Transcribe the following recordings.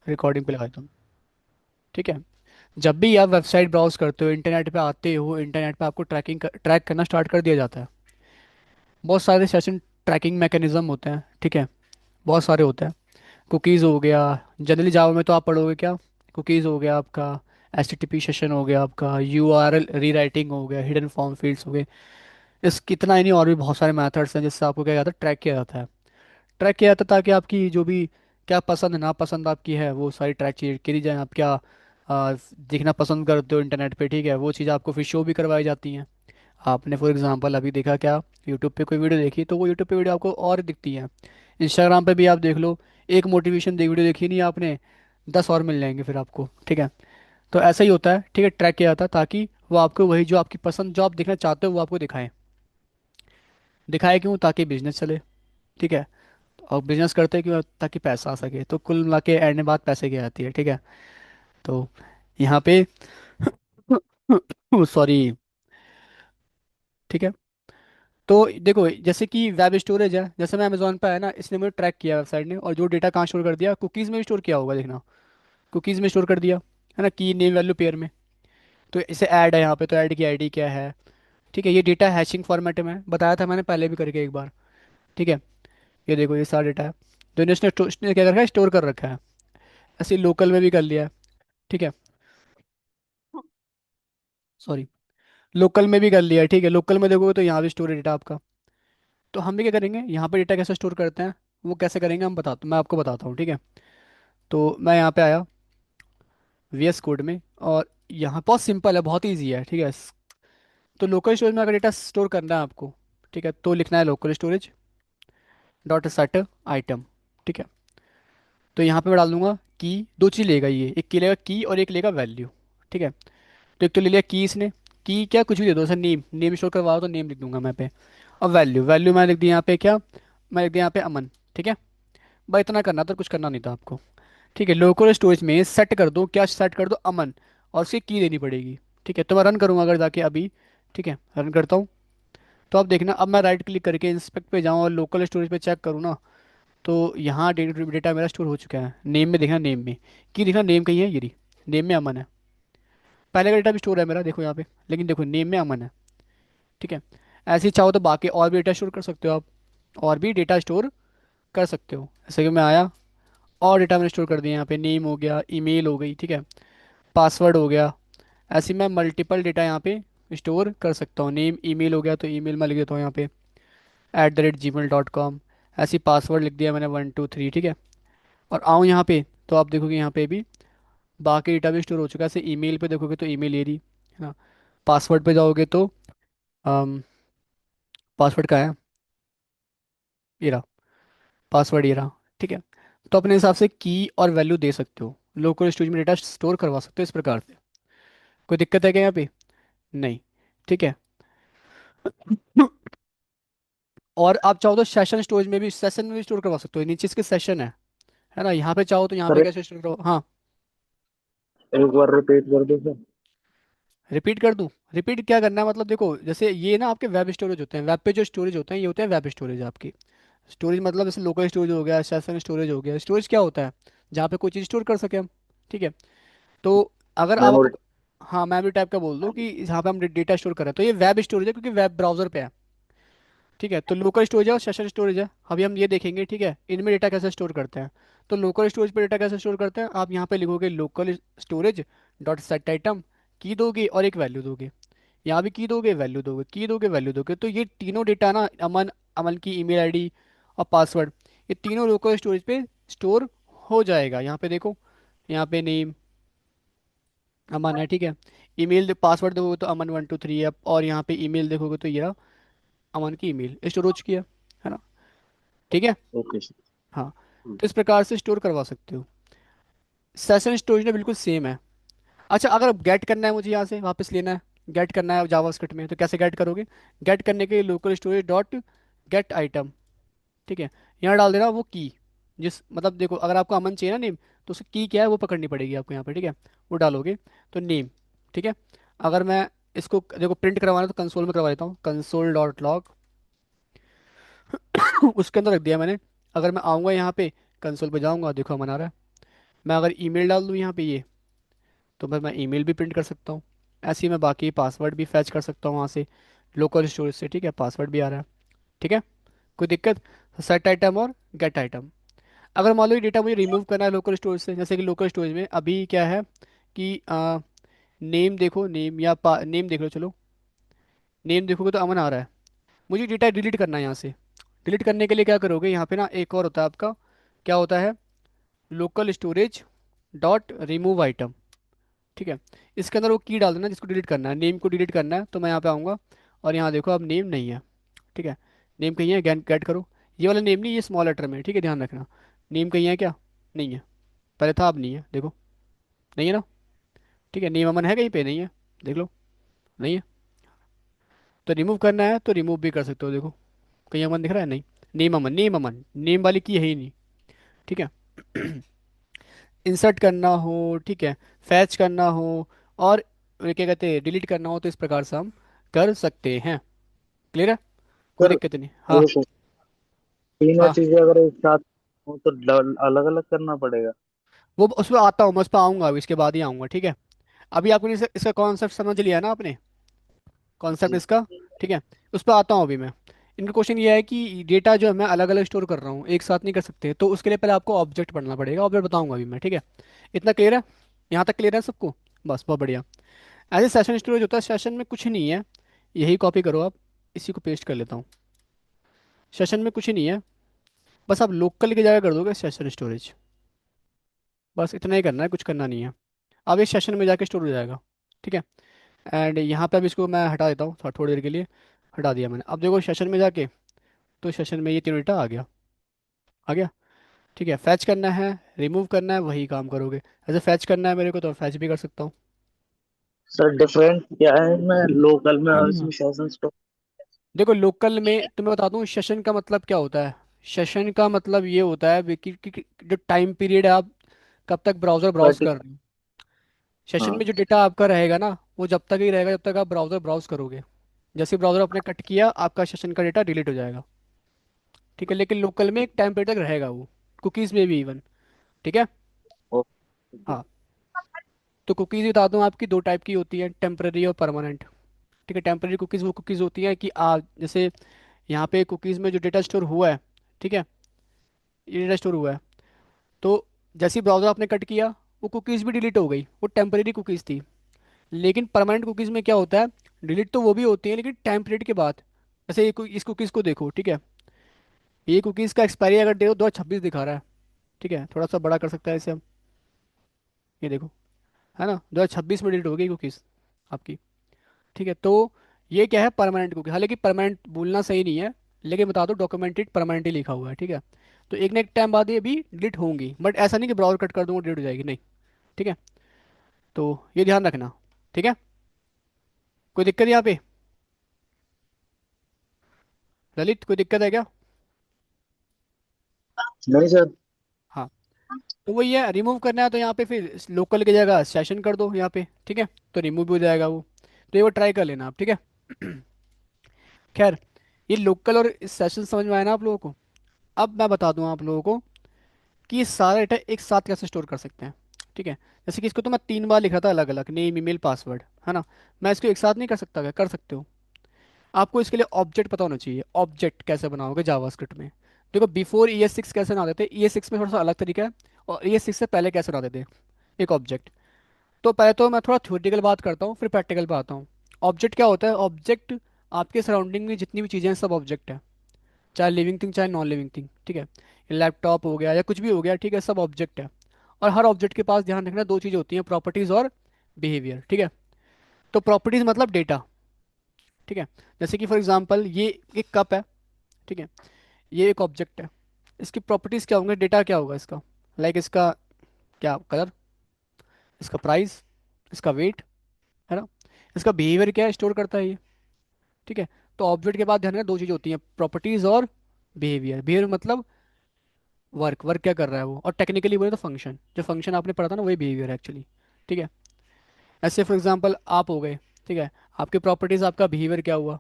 Recording पे लगा देता हूँ। ठीक है। जब भी आप वेबसाइट ब्राउज करते हो, इंटरनेट पे आते हो, इंटरनेट पे आपको ट्रैक करना स्टार्ट कर दिया जाता है। बहुत सारे सेशन ट्रैकिंग मैकेनिज्म होते हैं। ठीक है। बहुत सारे होते हैं। कुकीज़ हो गया। जनरली जावा में तो आप पढ़ोगे क्या? कुकीज़ हो गया आपका, एचटीटीपी सेशन हो गया आपका, यूआरएल रीराइटिंग हो गया, हिडन फॉर्म फील्ड्स हो गए। इस कितना ही नहीं, और भी बहुत सारे मेथड्स हैं जिससे आपको क्या जाता है, ट्रैक किया जाता है। ट्रैक किया जाता है ताकि आपकी जो भी क्या पसंद नापसंद आपकी है वो सारी ट्रैक चीज करी जाए। आप क्या देखना पसंद करते हो इंटरनेट पे, ठीक है, वो चीज़ आपको फिर शो भी करवाई जाती हैं। आपने फॉर एग्जांपल अभी देखा क्या, यूट्यूब पे कोई वीडियो देखी तो वो यूट्यूब पे वीडियो आपको और दिखती है। इंस्टाग्राम पे भी आप देख लो, एक मोटिवेशन देख वीडियो देखी नहीं आपने, 10 और मिल जाएंगे फिर आपको। ठीक है। तो ऐसा ही होता है। ठीक है, ट्रैक किया जाता है ताकि वो आपको वही जो आपकी पसंद जो आप देखना चाहते हो वो आपको दिखाएं। दिखाए क्यों? ताकि बिजनेस चले। ठीक है। और बिजनेस करते क्यों? ताकि पैसा आ सके। तो कुल मिला के एंड में बात पैसे की आती है। ठीक है। तो यहाँ पे सॉरी। ठीक है। तो देखो, जैसे कि वेब स्टोरेज है, जैसे मैं अमेजोन पे आया ना, इसने मुझे ट्रैक किया वेबसाइट ने, और जो डेटा कहाँ स्टोर कर दिया, कुकीज़ में स्टोर किया होगा देखना। कुकीज़ में स्टोर कर दिया है ना, की नेम वैल्यू पेयर में। तो इसे ऐड है यहाँ पे, तो ऐड की आईडी क्या है? ठीक है, ये डेटा हैशिंग फॉर्मेट में बताया था मैंने पहले भी करके एक बार। ठीक है। ये देखो, ये सारा डेटा है तो इसने क्या कर रखा है, स्टोर कर रखा है। ऐसे लोकल में भी कर लिया है। ठीक है। सॉरी, लोकल में भी कर लिया है। ठीक है, लोकल में देखोगे तो यहाँ भी स्टोर है डेटा आपका। तो हम भी क्या करेंगे, यहाँ पे डेटा कैसे स्टोर करते हैं वो कैसे करेंगे मैं आपको बताता हूँ। ठीक है। तो मैं यहाँ पे आया VS कोड में, और यहाँ बहुत सिंपल है, बहुत ईजी है। ठीक है। तो लोकल स्टोरेज में अगर डेटा स्टोर करना है आपको, ठीक है, तो लिखना है local storage dot set item. ठीक है। तो यहाँ पे मैं डाल दूंगा की। दो चीज़ लेगा ये, एक की लेगा की और एक लेगा वैल्यू। ठीक है। तो एक तो ले लिया की इसने। की क्या, कुछ भी दे दो, सर नेम, नेम स्टोर करवाओ तो नेम लिख दूंगा मैं पे। और वैल्यू, वैल्यू मैं लिख दी यहाँ पे क्या, मैं लिख दिया यहाँ पे अमन। ठीक है। भाई इतना करना था, कुछ करना नहीं था आपको। ठीक है, लोकल स्टोरेज में सेट कर दो, क्या सेट कर दो, अमन। और उसकी की देनी पड़ेगी। ठीक है। तो मैं रन करूंगा अगर जाके अभी। ठीक है, रन करता हूँ। तो अब देखना, अब मैं राइट क्लिक करके इंस्पेक्ट पे जाऊँ और लोकल स्टोरेज पे चेक करूँ ना, तो यहाँ डेटा मेरा स्टोर हो चुका है। नेम में देखना, नेम में की देखना, नेम कहीं है, ये रही। नेम में अमन है। पहले का डेटा भी स्टोर है मेरा, देखो यहाँ पे, लेकिन देखो नेम में अमन है। ठीक है। ऐसे ही चाहो तो बाकी और भी डेटा स्टोर कर सकते हो आप, और भी डेटा स्टोर कर सकते हो। जैसे कि मैं आया और डेटा मैंने स्टोर कर दिया, यहाँ पे नेम हो गया, ईमेल हो गई, ठीक है, पासवर्ड हो गया। ऐसे ही मैं मल्टीपल डेटा यहाँ पे स्टोर कर सकता हूँ। नेम ईमेल हो गया तो ईमेल मैं लिख देता हूँ यहाँ पे @gmail.com। ऐसे ही पासवर्ड लिख दिया मैंने 123। ठीक है। और आऊँ यहाँ पे, तो आप देखोगे यहाँ पे भी बाकी डेटा भी स्टोर हो चुका है। ऐसे ईमेल पे देखोगे तो ईमेल ये रही है ना। पासवर्ड पे जाओगे तो पासवर्ड का है, ये रहा पासवर्ड, ये रहा। ठीक है। तो अपने हिसाब से की और वैल्यू दे सकते हो, लोकल स्टोरेज में डेटा स्टोर करवा सकते हो इस प्रकार से। कोई दिक्कत है क्या यहाँ पे? नहीं। ठीक है। और आप चाहो तो सेशन स्टोरेज में भी, सेशन में भी स्टोर करवा सकते हो, नीचे इसके सेशन है ना, यहाँ पे चाहो तो यहाँ पे सर कैसे स्टोर करो, हाँ। एक बार रिपीट कर दो सर। रिपीट कर दूँ? रिपीट क्या करना है, मतलब देखो, जैसे ये ना आपके वेब स्टोरेज होते हैं, वेब पे जो स्टोरेज होते हैं ये होते हैं वेब स्टोरेज आपकी। स्टोरेज मतलब जैसे लोकल स्टोरेज हो गया, सेशन स्टोरेज हो गया। स्टोरेज क्या होता है? जहाँ पे कोई चीज़ स्टोर कर सके हम। ठीक है। तो अगर आप मेमोरी। हाँ, मेमोरी टाइप का बोल दो कि जहाँ पे हम डेटा स्टोर करें, तो ये वेब स्टोरेज है क्योंकि वेब ब्राउजर पे है। ठीक है। तो लोकल स्टोरेज है और सेशन स्टोरेज है, अभी हम ये देखेंगे। ठीक है, इनमें डेटा कैसे स्टोर करते हैं। तो लोकल स्टोरेज पे डेटा कैसे स्टोर करते हैं, आप यहाँ पे लिखोगे local storage dot set item, की दोगे और एक वैल्यू दोगे। यहाँ भी की दोगे, वैल्यू दोगे, की दोगे, वैल्यू दोगे। तो ये तीनों डेटा ना, अमन, अमन की ईमेल आईडी और पासवर्ड, ये तीनों लोकल स्टोरेज पे स्टोर हो जाएगा। यहाँ पे देखो, यहाँ पे नेम अमन है। ठीक है। ईमेल पासवर्ड देखोगे तो aman123 है, और यहाँ पे ईमेल देखोगे तो ये रहा, अमन की ईमेल स्टोर हो चुकी है ना। ठीक है। Okay sir. हाँ। तो इस प्रकार से स्टोर करवा सकते हो। सेशन स्टोरेज में बिल्कुल सेम है। अच्छा, अगर गेट करना है मुझे यहाँ से वापस लेना है, गेट करना है जावास्क्रिप्ट में, तो कैसे गेट करोगे? गेट करने के लिए local storage dot gate item. ठीक है। यहाँ डाल देना वो की, जिस मतलब देखो, अगर आपको अमन चाहिए ना नेम, तो उसकी की क्या है वो पकड़नी पड़ेगी आपको यहाँ पे। ठीक है। वो डालोगे तो नेम। ठीक है। अगर मैं इसको देखो प्रिंट करवाना है तो कंसोल में करवा देता हूँ, कंसोल डॉट लॉग उसके अंदर रख दिया मैंने। अगर मैं आऊँगा यहाँ पे कंसोल पे जाऊँगा, देखो अमन आ रहा है। मैं अगर ईमेल डाल दूँ यहाँ पे ये, तो मैं ईमेल भी प्रिंट कर सकता हूँ। ऐसे ही मैं बाकी पासवर्ड भी फैच कर सकता हूँ वहाँ से, लोकल स्टोरेज से, ठीक है, पासवर्ड भी आ रहा है। ठीक है, कोई दिक्कत? सेट आइटम और गेट आइटम। अगर मान लो ये डेटा मुझे रिमूव करना है लोकल स्टोरेज से, जैसे कि लोकल स्टोरेज में अभी क्या है कि नेम देखो, नेम या नेम देख लो, चलो नेम देखोगे तो अमन आ रहा है। मुझे डेटा डिलीट करना है यहाँ से। डिलीट करने के लिए क्या करोगे, यहाँ पे ना एक और होता है आपका, क्या होता है, local storage dot remove item. ठीक है, इसके अंदर वो की डाल देना जिसको डिलीट करना है, नेम को डिलीट करना है। तो मैं यहाँ पे आऊँगा और यहाँ देखो अब नेम नहीं है। ठीक है, नेम कहीं है, गेट करो। ये वाला नेम नहीं, ये स्मॉल लेटर में है, ठीक है, ध्यान रखना। नेम कहीं है क्या? नहीं है। पहले था, अब नहीं है, देखो, नहीं है ना। ठीक है, नेम अमन है कहीं पे? नहीं है, देख लो, नहीं है। तो रिमूव करना है तो रिमूव भी कर सकते हो, देखो कहीं अमन दिख रहा है? नहीं। नेम अमन, नेम अमन, नेम वाली की है ही नहीं। ठीक है। इंसर्ट करना हो, ठीक है, फैच करना हो, और क्या कहते हैं, डिलीट करना हो, तो इस प्रकार से हम कर सकते हैं। क्लियर है? कोई सर दिक्कत नहीं, हाँ। ये तीनों हाँ, चीजें अगर एक साथ हो तो अलग अलग करना पड़ेगा। वो उसमें आता हूँ मैं, उस पर आऊँगा, अभी इसके बाद ही आऊँगा, ठीक है। अभी आपने इसका कॉन्सेप्ट समझ लिया ना आपने, कॉन्सेप्ट जी। इसका? ठीक है, उस पर आता हूँ अभी मैं। इनका क्वेश्चन ये है कि डेटा जो है मैं अलग अलग स्टोर कर रहा हूँ, एक साथ नहीं कर सकते, तो उसके लिए पहले आपको ऑब्जेक्ट पढ़ना पड़ेगा, ऑब्जेक्ट बताऊंगा अभी मैं, ठीक है। इतना क्लियर है? यहाँ तक क्लियर है सबको? बस बहुत बढ़िया। ऐसे सेशन स्टोरेज होता है, सेशन में कुछ नहीं है, यही कॉपी करो आप, इसी को पेस्ट कर लेता हूँ। सेशन में कुछ नहीं है, बस आप लोकल की जगह कर दोगे सेशन स्टोरेज, बस इतना ही करना है, कुछ करना नहीं है। अब ये सेशन में जाके स्टोर हो जाएगा। ठीक है, एंड यहाँ पे अब इसको मैं हटा देता हूँ थोड़ी देर के लिए। हटा दिया मैंने, अब देखो सेशन में जाके, तो सेशन में ये तीनों डेटा आ गया, आ गया। ठीक है, फैच करना है, रिमूव करना है, वही काम करोगे। ऐसे फैच करना है मेरे को, तो फैच भी कर सकता हूँ। सर डिफरेंस क्या है इसमें लोकल में और हाँ। इसमें सेशन स्टोर? देखो लोकल में तुम्हें बताता हूँ सेशन का मतलब क्या होता है। सेशन का मतलब ये होता है कि जो टाइम पीरियड है, आप कब तक ब्राउजर ब्राउज पर्टिक कर रहे हो। सेशन में हाँ। जो डेटा आपका रहेगा ना, वो जब तक ही रहेगा जब तक आप ब्राउजर ब्राउज करोगे। जैसे ब्राउजर आपने कट किया, आपका सेशन का डेटा डिलीट हो जाएगा। ठीक है, लेकिन लोकल में एक टाइम पीरियड तक रहेगा वो, कुकीज़ में भी इवन। ठीक है। ओके। हाँ, तो कुकीज़ बता दूँ आपकी दो टाइप की होती है, टेम्पररी और परमानेंट। ठीक है, टेम्पररी कुकीज़ वो कुकीज़ होती हैं कि जैसे यहाँ पे कुकीज़ में जो डेटा स्टोर हुआ है, ठीक है, ये डेटा स्टोर हुआ है, तो जैसे ही ब्राउज़र आपने कट किया, वो कुकीज़ भी डिलीट हो गई, वो टेम्पररी कुकीज़ थी। लेकिन परमानेंट कुकीज़ में क्या होता है, डिलीट तो वो भी होती है लेकिन टाइम पीरियड के बाद। जैसे इस कुकीज़ को देखो, ठीक है, ये कुकीज़ का एक्सपायरी अगर देखो 2026 दिखा रहा है। ठीक है, थोड़ा सा बड़ा कर सकता है इसे हम, ये देखो, है ना, 2026 में डिलीट हो गई कुकीज़ आपकी। ठीक है, तो ये क्या है, परमानेंट कुकी। हालांकि परमानेंट बोलना सही नहीं है, लेकिन बता दो डॉक्यूमेंटेड परमानेंटली लिखा हुआ है। ठीक है, तो एक ना एक टाइम बाद ये भी डिलीट होंगी, बट ऐसा नहीं कि ब्राउज़र कट कर दूंगा डिलीट हो जाएगी, नहीं। ठीक है, तो ये ध्यान रखना। ठीक है, कोई दिक्कत यहाँ पे? ललित, कोई दिक्कत है क्या? नहीं सर। हाँ, तो वही है, रिमूव करना है तो यहाँ पे फिर लोकल की जगह सेशन कर दो यहाँ पे, ठीक है, तो रिमूव भी हो जाएगा वो। तो ये वो ट्राई कर लेना आप, ठीक है। खैर, ये लोकल और सेशन समझ में आया ना आप लोगों को? अब मैं बता दूँ आप लोगों को कि ये सारा डेटा एक साथ कैसे स्टोर कर सकते हैं। ठीक है, जैसे कि इसको तो मैं 3 बार लिखा था अलग अलग, नेम ईमेल पासवर्ड, है ना। मैं इसको एक साथ नहीं कर सकता क्या? कर सकते हो। आपको इसके लिए ऑब्जेक्ट पता होना चाहिए। ऑब्जेक्ट कैसे बनाओगे जावास्क्रिप्ट में? देखो बिफोर ES6 कैसे बनाते थे, ES6 में थोड़ा सा अलग तरीका है, और ES6 से पहले कैसे बनाते थे एक ऑब्जेक्ट। तो पहले तो मैं थोड़ा थ्योरेटिकल बात करता हूँ, फिर प्रैक्टिकल पे आता हूँ। ऑब्जेक्ट क्या होता है? ऑब्जेक्ट आपके सराउंडिंग में जितनी भी चीज़ें हैं सब ऑब्जेक्ट है, चाहे लिविंग थिंग चाहे नॉन लिविंग थिंग। ठीक है, लैपटॉप हो गया या कुछ भी हो गया, ठीक है, सब ऑब्जेक्ट है। और हर ऑब्जेक्ट के पास ध्यान रखना दो चीज़ें होती हैं, प्रॉपर्टीज़ और बिहेवियर। ठीक है, तो प्रॉपर्टीज़ मतलब डेटा। ठीक है, जैसे कि फॉर एग्जांपल ये एक कप है, ठीक है, ये एक ऑब्जेक्ट है। इसकी प्रॉपर्टीज़ क्या होंगे, डेटा क्या होगा इसका, लाइक इसका क्या कलर, इसका प्राइस, इसका वेट, है ना। इसका बिहेवियर क्या है, स्टोर करता है ये। ठीक है, तो ऑब्जेक्ट के बाद ध्यान रखना दो चीज़ें होती हैं, प्रॉपर्टीज़ और बिहेवियर। बिहेवियर मतलब वर्क, वर्क क्या कर रहा है वो, और टेक्निकली बोले तो फंक्शन, जो फंक्शन आपने पढ़ा था ना वही बिहेवियर है एक्चुअली। ठीक है, ऐसे फॉर एग्जांपल आप हो गए, ठीक है, आपकी प्रॉपर्टीज़, आपका बिहेवियर क्या हुआ,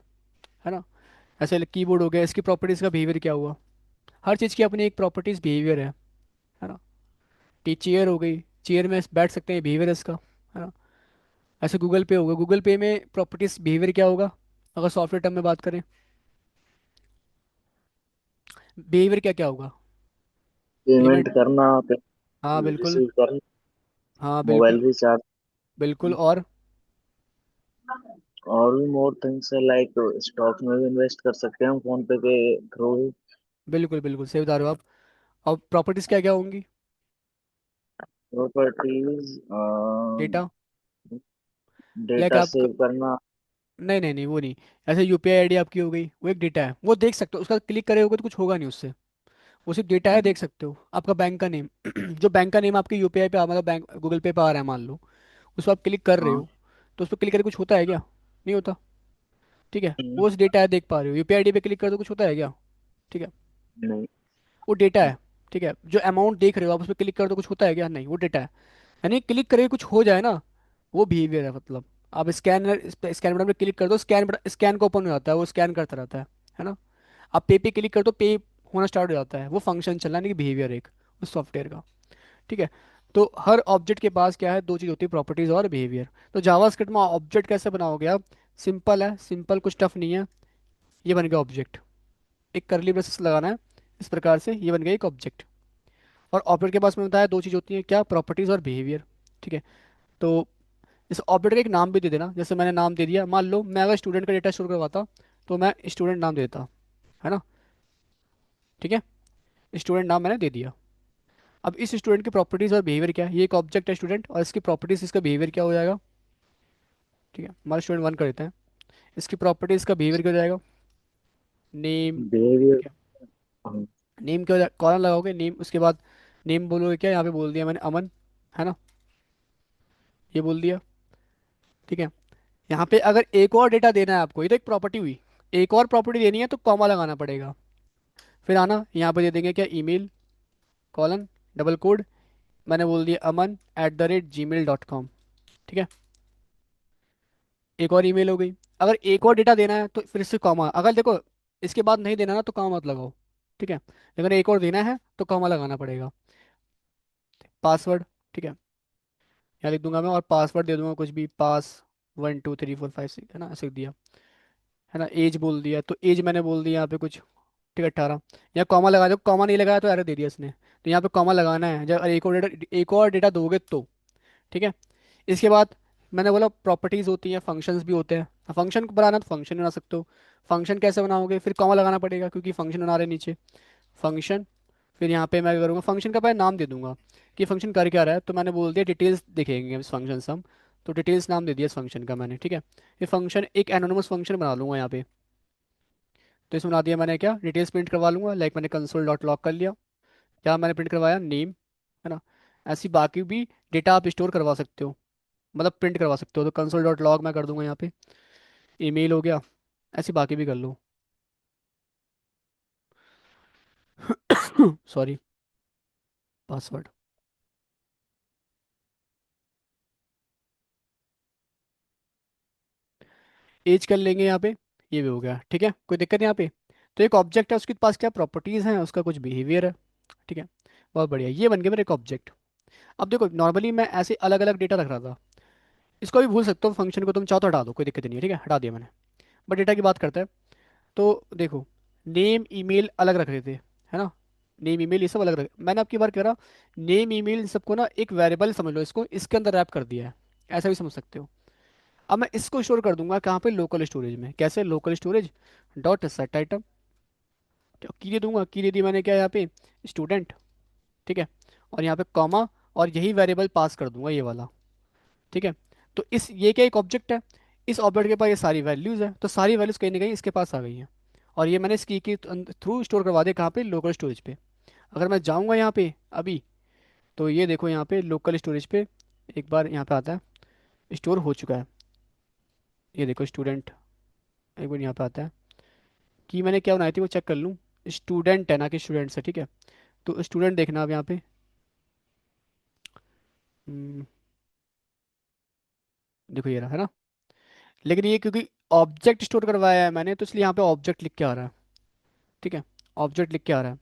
है ना। ऐसे कीबोर्ड हो गया, इसकी प्रॉपर्टीज़ का बिहेवियर क्या हुआ। हर चीज़ की अपनी एक प्रॉपर्टीज़ बिहेवियर है ना। कि चेयर हो गई, चेयर में बैठ सकते हैं, बिहेवियर इसका, है ना। ऐसे गूगल पे होगा, गूगल पे में प्रॉपर्टीज बिहेवियर क्या होगा, अगर सॉफ्टवेयर टर्म में बात करें, बिहेवियर क्या क्या होगा। पेमेंट पेमेंट, करना, हाँ पेमेंट बिल्कुल, रिसीव करना, हाँ बिल्कुल, मोबाइल रिचार्ज। बिल्कुल। और और भी मोर थिंग्स है, लाइक स्टॉक में भी इन्वेस्ट कर सकते हैं हम फोन पे के थ्रू ही। बिल्कुल बिल्कुल सही बता रहे हो आप। और प्रॉपर्टीज क्या क्या होंगी। प्रॉपर्टीज, डेटा, लाइक डेटा आप, सेव करना। नहीं नहीं नहीं वो नहीं, ऐसे यूपीआई आईडी आपकी हो गई, वो एक डेटा है, वो देख सकते हो, उसका क्लिक करे होगे तो कुछ होगा नहीं उससे, वो सिर्फ डेटा है, देख सकते हो। आपका बैंक का नेम जो बैंक का नेम आपके यूपीआई पे मतलब बैंक गूगल पे आ रहा है मान लो, उस पर आप क्लिक कर रहे हाँ। हो, तो उस पर क्लिक करके कुछ होता है क्या, नहीं होता। ठीक है, हम्म, वो उस डेटा है, देख पा रहे हो, यूपीआई आईडी पे क्लिक कर दो कुछ होता है क्या। ठीक है, नहीं। वो डेटा है। ठीक है, जो अमाउंट देख रहे हो आप उस पर क्लिक कर दो कुछ होता है क्या, नहीं, वो डेटा है। यानी क्लिक करके कुछ हो जाए ना, वो बिहेवियर है मतलब। आप स्कैनर, स्कैन बटन पे क्लिक कर दो, स्कैन को ओपन हो जाता है, वो स्कैन करता रहता है ना। आप पे क्लिक कर दो, पे होना स्टार्ट हो जाता है, वो फंक्शन चलना नहीं, बिहेवियर एक उस सॉफ्टवेयर का। ठीक है, तो हर ऑब्जेक्ट के पास क्या है, दो चीज़ होती है, प्रॉपर्टीज और बिहेवियर। तो जावास्क्रिप्ट में ऑब्जेक्ट कैसे बनाओगे आप, सिंपल है, सिंपल, कुछ टफ नहीं है। ये बन गया ऑब्जेक्ट, एक करली ब्रेसेस लगाना है, इस प्रकार से ये बन गया एक ऑब्जेक्ट। और ऑब्जेक्ट के पास में बताया दो चीज़ होती है, क्या, प्रॉपर्टीज और बिहेवियर। ठीक है, तो इस ऑब्जेक्ट का एक नाम भी दे देना, जैसे मैंने नाम दे दिया, मान लो मैं अगर स्टूडेंट का डेटा स्टोर करवाता तो मैं स्टूडेंट नाम देता, है ना। ठीक है, स्टूडेंट नाम मैंने दे दिया। अब इस स्टूडेंट की प्रॉपर्टीज और बिहेवियर क्या है, ये एक ऑब्जेक्ट है स्टूडेंट, और इसकी प्रॉपर्टीज, इसका बिहेवियर क्या हो जाएगा। ठीक है, हमारा स्टूडेंट वन कर देते हैं, इसकी प्रॉपर्टीज का बिहेवियर क्या हो जाएगा, नेम। बिहेवियर। ठीक है, नेम क्या हो जाएगा, कॉलम लगाओगे नेम, उसके बाद नेम बोलोगे क्या, यहाँ पे बोल दिया मैंने अमन, है ना, ये बोल दिया। ठीक है, यहाँ पे अगर एक और डेटा देना है आपको, ये तो एक प्रॉपर्टी हुई, एक और प्रॉपर्टी देनी है तो कॉमा लगाना पड़ेगा। फिर आना यहाँ पे दे देंगे क्या, ईमेल, कॉलन, डबल कोड, मैंने बोल दिया aman@gmail.com। ठीक है, एक और ईमेल हो गई। अगर एक और डेटा देना है तो फिर से कॉमा, अगर देखो इसके बाद नहीं देना ना तो कॉमा मत लगाओ। ठीक है, लेकिन एक और देना है तो कॉमा लगाना पड़ेगा। पासवर्ड, ठीक है, यहाँ लिख दूंगा मैं, और पासवर्ड दे दूंगा कुछ भी, पास 1 2 3 4 5 6, है ना, ऐसे दिया, है ना। एज बोल दिया, तो एज मैंने बोल दिया यहाँ पे कुछ, ठीक है 18। यहाँ कॉमा लगा दो, कॉमा नहीं लगाया तो एरर दे दिया इसने, तो यहाँ पे कॉमा लगाना है जब एक और डेटा दोगे तो। ठीक है, इसके बाद मैंने बोला प्रॉपर्टीज होती हैं, फंक्शंस भी होते हैं, फंक्शन को बनाना तो फंक्शन बना सकते हो। फंक्शन कैसे बनाओगे, फिर कॉमा लगाना पड़ेगा क्योंकि फंक्शन बना रहे हैं नीचे, फंक्शन। फिर यहाँ पे मैं क्या करूँगा, फंक्शन का पहले नाम दे दूंगा कि फंक्शन कर क्या रहा है, तो मैंने बोल दिया डिटेल्स दिखेंगे इस फंक्शन से हम, तो डिटेल्स नाम दे दिया इस फंक्शन का मैंने। ठीक है, ये फंक्शन एक एनोनिमस फंक्शन बना लूंगा यहाँ पे, तो इसमें बना दिया मैंने क्या, डिटेल्स प्रिंट करवा लूंगा, लाइक मैंने कंसोल डॉट लॉग कर लिया, क्या मैंने प्रिंट करवाया, नेम, है ना। ऐसी बाकी भी डेटा आप स्टोर करवा सकते हो, मतलब प्रिंट करवा सकते हो, तो कंसोल डॉट लॉग मैं कर दूंगा यहाँ पे, ईमेल हो गया, ऐसी बाकी भी कर लो। सॉरी, पासवर्ड, एज कर लेंगे यहाँ पे, ये भी हो गया। ठीक है, कोई दिक्कत नहीं यहाँ पे। तो एक ऑब्जेक्ट है, उसके पास क्या प्रॉपर्टीज़ हैं, उसका कुछ बिहेवियर है। ठीक है, बहुत बढ़िया, ये बन गया मेरा एक ऑब्जेक्ट। अब देखो नॉर्मली मैं ऐसे अलग अलग डेटा रख रहा था, इसको भी भूल सकते हो, फंक्शन को तुम चाहो तो हटा दो, कोई दिक्कत नहीं है। ठीक है, हटा दिया मैंने, बट डेटा की बात करते हैं। तो देखो, नेम ईमेल अलग रख रहे थे, है ना, नेम ईमेल ये सब अलग रख, मैंने आपकी बार कह रहा, नेम ईमेल इन सबको ना एक वेरिएबल समझ लो, इसको इसके अंदर रैप कर दिया है, ऐसा भी समझ सकते हो। अब मैं इसको स्टोर कर दूंगा कहाँ पे, लोकल स्टोरेज में, कैसे, local storage dot set item, की दे दूंगा, की दे दी मैंने क्या यहाँ पे, स्टूडेंट। ठीक है, और यहाँ पे कॉमा, और यही वेरिएबल पास कर दूंगा ये वाला। ठीक है, तो इस ये क्या, एक ऑब्जेक्ट है, इस ऑब्जेक्ट के पास ये सारी वैल्यूज है, तो सारी वैल्यूज कहीं ना कहीं इसके पास आ गई हैं, और ये मैंने इस की के थ्रू स्टोर करवा दिया कहाँ पे, लोकल स्टोरेज पे। अगर मैं जाऊँगा यहाँ पे अभी, तो ये देखो यहाँ पे लोकल स्टोरेज पे, एक बार यहाँ पे आता है, स्टोर हो चुका है, ये देखो स्टूडेंट, एक बार यहाँ पे आता है कि मैंने क्या बनाई थी वो चेक कर लूँ, स्टूडेंट है ना कि स्टूडेंट्स है। ठीक है, तो स्टूडेंट देखना अब यहाँ पे, हम्म, देखो ये रहा, है ना। लेकिन ये क्योंकि ऑब्जेक्ट स्टोर करवाया है मैंने, तो इसलिए यहाँ पे ऑब्जेक्ट लिख के आ रहा है। ठीक है, ऑब्जेक्ट लिख के आ रहा है।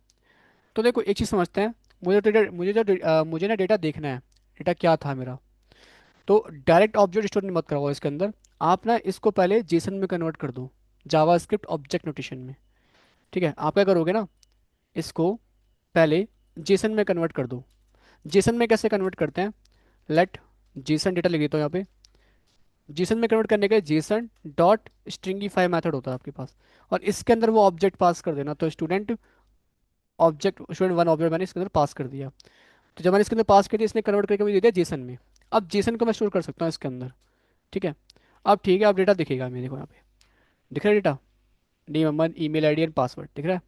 तो देखो एक चीज़ समझते हैं, मुझे ना डेटा देखना है, डेटा क्या था मेरा। तो डायरेक्ट ऑब्जेक्ट स्टोर मत करवाओ इसके अंदर। आप ना इसको पहले जेसन में कन्वर्ट कर दो, जावास्क्रिप्ट ऑब्जेक्ट नोटेशन में। ठीक है, आप क्या करोगे ना, इसको पहले जेसन में कन्वर्ट कर दो। जेसन में कैसे कन्वर्ट करते हैं, लेट जेसन डेटा लिख देता हूँ यहाँ पे। जेसन में कन्वर्ट करने के लिए जेसन डॉट स्ट्रिंगीफाई मैथड होता है आपके पास, और इसके अंदर वो ऑब्जेक्ट पास कर देना। तो स्टूडेंट वन ऑब्जेक्ट मैंने इसके अंदर पास कर दिया। तो जब मैंने इसके अंदर पास कर दिया, इसने कन्वर्ट करके मुझे दे दिया जेसन में। अब जेसन को मैं स्टोर कर सकता हूँ इसके अंदर। ठीक है, अब ठीक है, अब डेटा दिखेगा मेरे को यहाँ पे। दिख रहा है data, name, Aman, email ID and password दिख रहा है।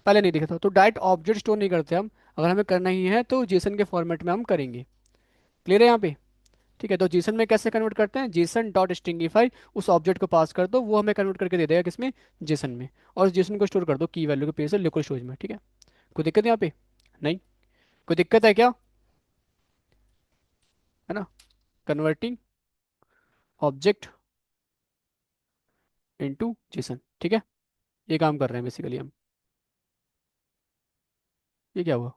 पहले नहीं दिखा था। तो डायरेक्ट ऑब्जेक्ट स्टोर नहीं करते हम, अगर हमें करना ही है तो जेसन के फॉर्मेट में हम करेंगे। क्लियर है यहाँ पे। ठीक है, तो जेसन में कैसे कन्वर्ट करते हैं, जेसन डॉट स्ट्रिंगीफाई, उस ऑब्जेक्ट को पास कर दो, वो हमें कन्वर्ट करके दे देगा किसमें, जेसन में। और जेसन को स्टोर कर दो की वैल्यू के पेज से लोकल स्टोरेज में। ठीक है, कोई दिक्कत यहाँ पे, नहीं, कोई दिक्कत है क्या, है ना। कन्वर्टिंग ऑब्जेक्ट इनटू जेसन, ठीक है, ये काम कर रहे हैं बेसिकली हम। ये क्या हुआ,